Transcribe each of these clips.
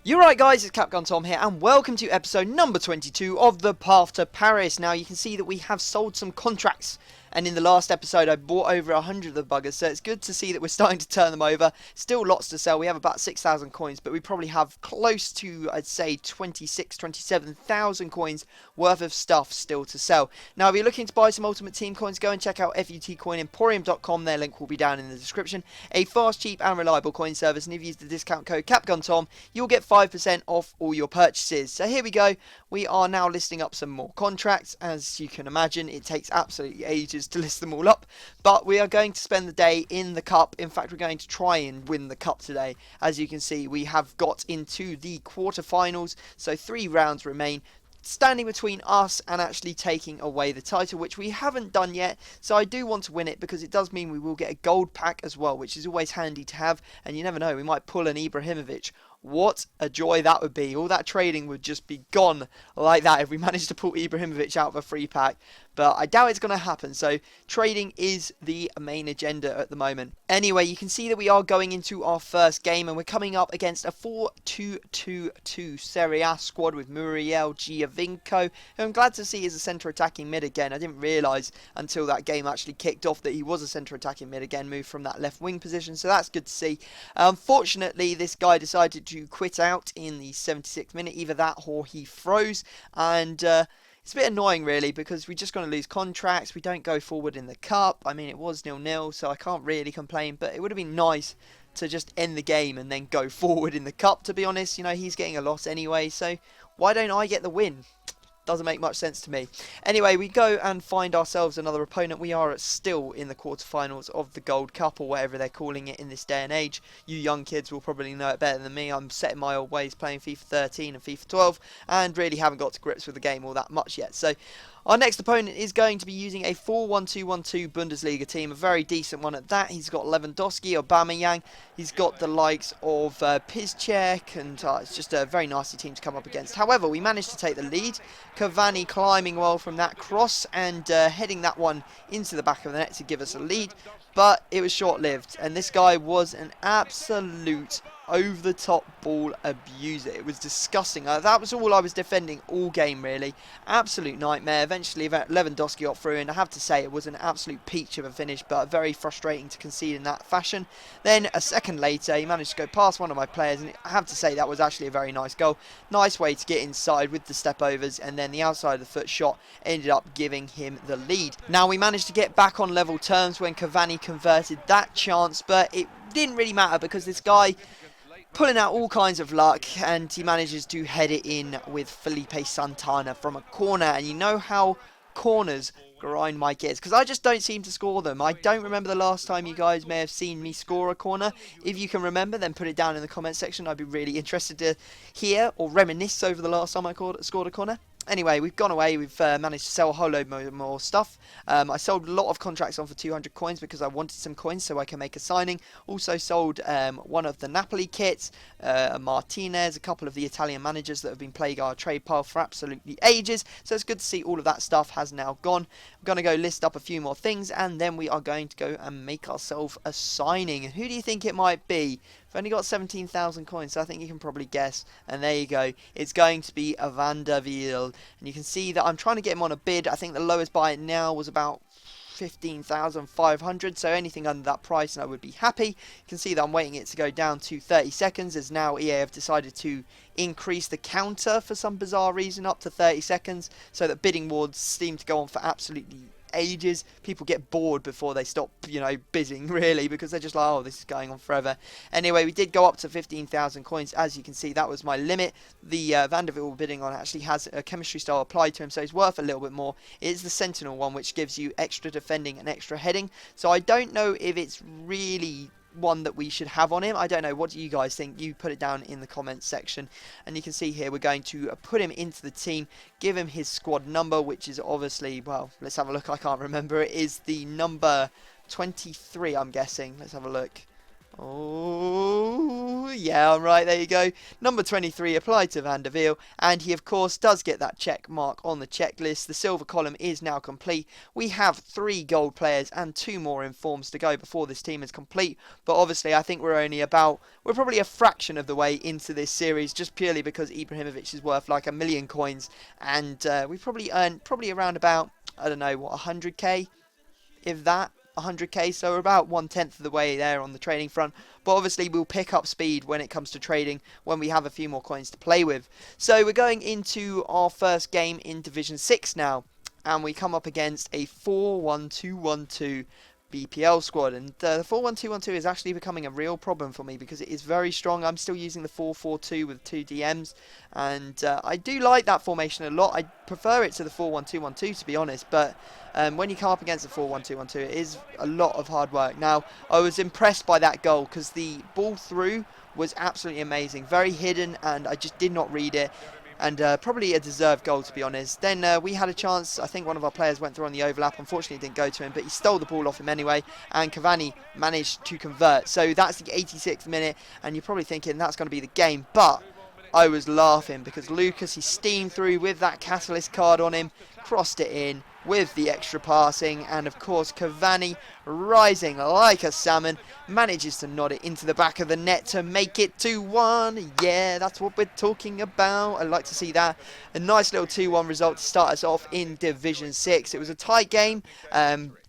You're right guys, it's Capcom Tom here and welcome to episode number 22 of The Path to Paris. Now you can see that we have sold some contracts and in the last episode I bought over 100 of the buggers, so it's good to see that we're starting to turn them over. Still lots to sell, we have about 6,000 coins, but we probably have close to, I'd say, 27,000 coins worth of stuff still to sell. Now if you're looking to buy some Ultimate Team coins, go and check out futcoinemporium.com, their link will be down in the description. A fast, cheap and reliable coin service, and if you use the discount code CapConTom, you'll get 5% off all your purchases. So here we go, we are now listing up some more contracts. As you can imagine, it takes absolutely ages to list them all up, but we are going to spend the day in the cup. In fact, we're going to try and win the cup today. As you can see, we have got into the quarterfinals, so 3 rounds remain, standing between us and actually taking away the title, which we haven't done yet. So I do want to win it because it does mean we will get a gold pack as well, which is always handy to have, and you never know, we might pull an Ibrahimovic. What a joy that would be. All that trading would just be gone like that if we managed to pull Ibrahimovic out of a free pack. But I doubt it's going to happen. So trading is the main agenda at the moment. Anyway, you can see that we are going into our first game and we're coming up against a 4-2-2-2 Serie A squad with Muriel Giovinco, who I'm glad to see is a centre attacking mid again. I didn't realise until that game actually kicked off that he was a centre attacking mid again, moved from that left wing position, so that's good to see. Unfortunately, this guy decided to quit out in the 76th minute, either that or he froze, and it's a bit annoying really because we're just going to lose contracts. We don't go forward in the cup. I mean, it was 0-0, so I can't really complain, but it would have been nice to just end the game and then go forward in the cup, to be honest. You know, he's getting a loss anyway, so why don't I get the win? Doesn't make much sense to me. Anyway, we go and find ourselves another opponent. We are still in the quarterfinals of the Gold Cup, or whatever they're calling it in this day and age. You young kids will probably know it better than me. I'm set in my old ways playing FIFA 13 and FIFA 12 and really haven't got to grips with the game all that much yet. So our next opponent is going to be using a 4-1-2-1-2 Bundesliga team, a very decent one at that. He's got Lewandowski, Aubameyang, he's got the likes of Piszczek, and it's just a very nasty team to come up against. However, we managed to take the lead. Cavani climbing well from that cross and heading that one into the back of the net to give us a lead, but it was short-lived, and this guy was an absolute over-the-top ball abuser. It was disgusting. That was all I was defending all game, really. Absolute nightmare. Eventually, Lewandowski got through, and I have to say it was an absolute peach of a finish, but very frustrating to concede in that fashion. Then, a second later, he managed to go past one of my players, and I have to say that was actually a very nice goal. Nice way to get inside with the step-overs, and then the outside of the foot shot ended up giving him the lead. Now, we managed to get back on level terms when Cavani converted that chance, but it didn't really matter because this guy pulling out all kinds of luck, and he manages to head it in with Felipe Santana from a corner. And you know how corners grind my gears because I just don't seem to score them. I don't remember the last time you guys may have seen me score a corner. If you can remember, then put it down in the comment section. I'd be really interested to hear or reminisce over the last time I scored a corner. Anyway, we've gone away, we've managed to sell a whole load more stuff. I sold a lot of contracts on for 200 coins because I wanted some coins so I can make a signing. Also sold one of the Napoli kits, Martinez, a couple of the Italian managers that have been plaguing our trade pile for absolutely ages. So it's good to see all of that stuff has now gone. I'm going to go list up a few more things and then we are going to go and make ourselves a signing. Who do you think it might be? I've only got 17,000 coins, so I think you can probably guess. And there you go. It's going to be a Van der Wiel. And you can see that I'm trying to get him on a bid. I think the lowest buy now was about 15,500, so anything under that price and I would be happy. You can see that I'm waiting it to go down to 30 seconds as now EA have decided to increase the counter for some bizarre reason up to 30 seconds, so that bidding wars seem to go on for absolutely ages. People get bored before they stop, bidding really, because they're just like, oh, this is going on forever. Anyway, we did go up to 15,000 coins. As you can see, that was my limit. The Van der Wiel we're bidding on actually has a chemistry style applied to him, so he's worth a little bit more. It is the Sentinel one, which gives you extra defending and extra heading, so I don't know if it's really one that we should have on him. I don't know. What do you guys think? You put it down in the comments section. And you can see here we're going to put him into the team, give him his squad number, which is obviously, well, let's have a look. I can't remember. It is the number 23, I'm guessing. Let's have a look. Oh, yeah, right, there you go. Number 23 applied to Van der Veer, and he, of course, does get that check mark on the checklist. The silver column is now complete. We have 3 gold players and 2 more informs to go before this team is complete. But obviously, I think we're probably a fraction of the way into this series, just purely because Ibrahimovic is worth like 1,000,000 coins, and we probably earned around about, I don't know, what, 100k? If that, 100k, so we're about 1/10 of the way there on the trading front. But obviously we'll pick up speed when it comes to trading when we have a few more coins to play with. So we're going into our first game in Division 6 now, and we come up against a 4-1-2-1-2 BPL squad, and the 4-1-2-1-2 is actually becoming a real problem for me because it is very strong. I'm still using the 4-4-2 with 2 DMs, and I do like that formation a lot. I prefer it to the 4-1-2-1-2, to be honest, but when you come up against the 4-1-2-1-2, it is a lot of hard work. Now, I was impressed by that goal because the ball through was absolutely amazing, very hidden, and I just did not read it. And probably a deserved goal, to be honest. Then we had a chance. I think one of our players went through on the overlap. Unfortunately, it didn't go to him, but he stole the ball off him anyway. And Cavani managed to convert. So that's the 86th minute. And you're probably thinking that's going to be the game. But I was laughing because Lucas, he steamed through with that catalyst card on him, crossed it in with the extra passing, and of course Cavani, rising like a salmon, manages to nod it into the back of the net to make it 2-1. Yeah, that's what we're talking about. I'd like to see that. A nice little 2-1 result to start us off in Division 6. It was a tight game.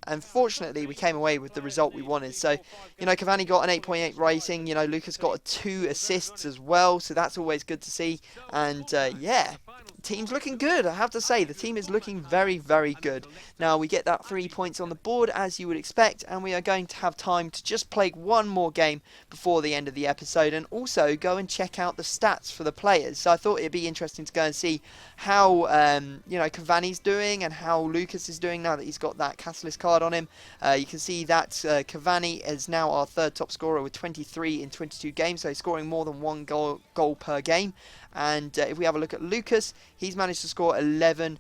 Unfortunately, we came away with the result we wanted. So, you know, Cavani got an 8.8 rating. You know, Lucas got 2 assists as well. So that's always good to see. And yeah, team's looking good. I have to say, the team is looking very, very good. Now, we get that 3 points on the board, as you would expect. And we are going to have time to just play one more game before the end of the episode. And also go and check out the stats for the players. So I thought it'd be interesting to go and see how, you know, Cavani's doing and how Lucas is doing now that he's got that catalyst card on him. You can see that Cavani is now our 3rd top scorer with 23 in 22 games, so he's scoring more than 1 goal per game. And if we have a look at Lucas, he's managed to score 11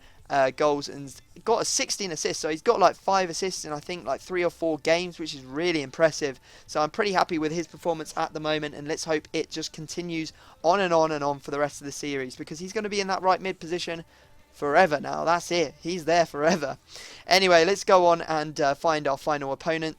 goals and got a 16 assists, so he's got like 5 assists in I think like 3 or 4 games, which is really impressive. So I'm pretty happy with his performance at the moment, and let's hope it just continues on and on and on for the rest of the series, because he's going to be in that right mid position forever now. That's it, he's there forever. Anyway, let's go on and find our final opponent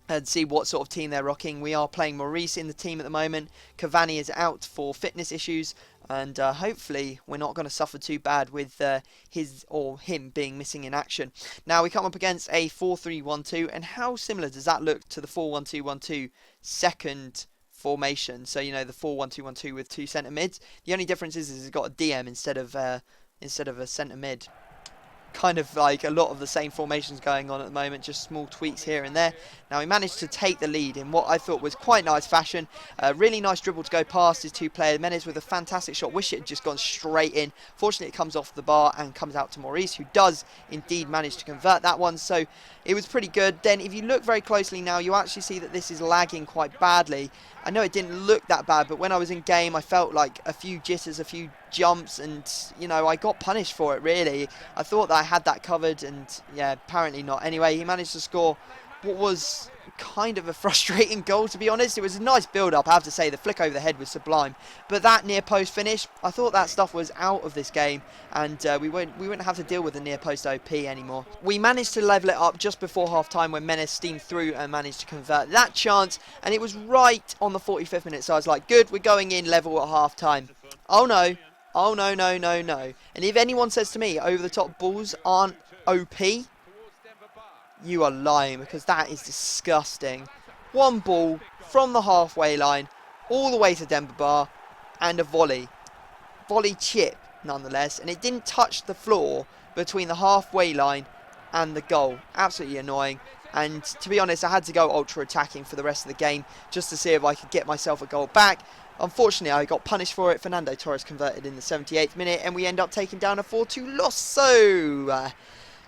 and see what sort of team they're rocking. We are playing Maurice in the team at the moment. Cavani is out for fitness issues, and hopefully we're not going to suffer too bad with his or him being missing in action. Now we come up against a 4-3-1-2, and how similar does that look to the 4-1-2-1-2 second formation? So, you know, the 4-1-2-1-2 with 2 centre mids. The only difference is it's got a DM instead of a centre mid. Kind of like a lot of the same formations going on at the moment, just small tweaks here and there. Now he managed to take the lead in what I thought was quite nice fashion. Really nice dribble to go past his 2 players. Menez with a fantastic shot. Wish it had just gone straight in. Fortunately, it comes off the bar and comes out to Maurice, who does indeed manage to convert that one. So it was pretty good. Then if you look very closely now, you actually see that this is lagging quite badly. I know it didn't look that bad, but when I was in game, I felt like a few jitters, a few jumps, and, you know, I got punished for it, really. I thought that I had that covered, and, yeah, apparently not. Anyway, he managed to score what was kind of a frustrating goal, to be honest. It was a nice build-up, I have to say. The flick over the head was sublime. But that near-post finish, I thought that stuff was out of this game, and we wouldn't have to deal with the near-post OP anymore. We managed to level it up just before half-time when Menez steamed through and managed to convert that chance, and it was right on the 45th minute, so I was like, good, we're going in level at half-time. Oh no. Oh no, no, no, no. And if anyone says to me over-the-top balls aren't OP, you are lying, because that is disgusting. One ball from the halfway line all the way to Denver Bar, and a volley. Volley chip, nonetheless, and it didn't touch the floor between the halfway line and the goal. Absolutely annoying. And to be honest, I had to go ultra attacking for the rest of the game just to see if I could get myself a goal back. Unfortunately, I got punished for it. Fernando Torres converted in the 78th minute, and we end up taking down a 4-2 loss. So,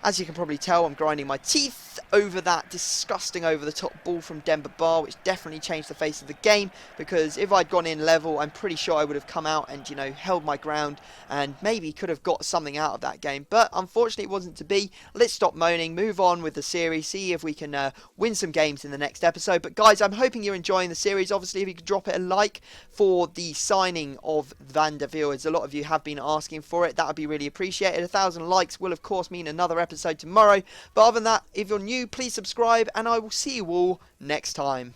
as you can probably tell, I'm grinding my teeth. over that disgusting over-the-top ball from Demba Ba, which definitely changed the face of the game, because if I'd gone in level, I'm pretty sure I would have come out and, you know, held my ground and maybe could have got something out of that game. But unfortunately, it wasn't to be. Let's stop moaning, move on with the series, see if we can win some games in the next episode. But guys, I'm hoping you're enjoying the series. Obviously, if you could drop it a like for the signing of Van der Veel, as a lot of you have been asking for it, that would be really appreciated. 1,000 likes will, of course, mean another episode tomorrow. But other than that, if you're new, please subscribe, and I will see you all next time.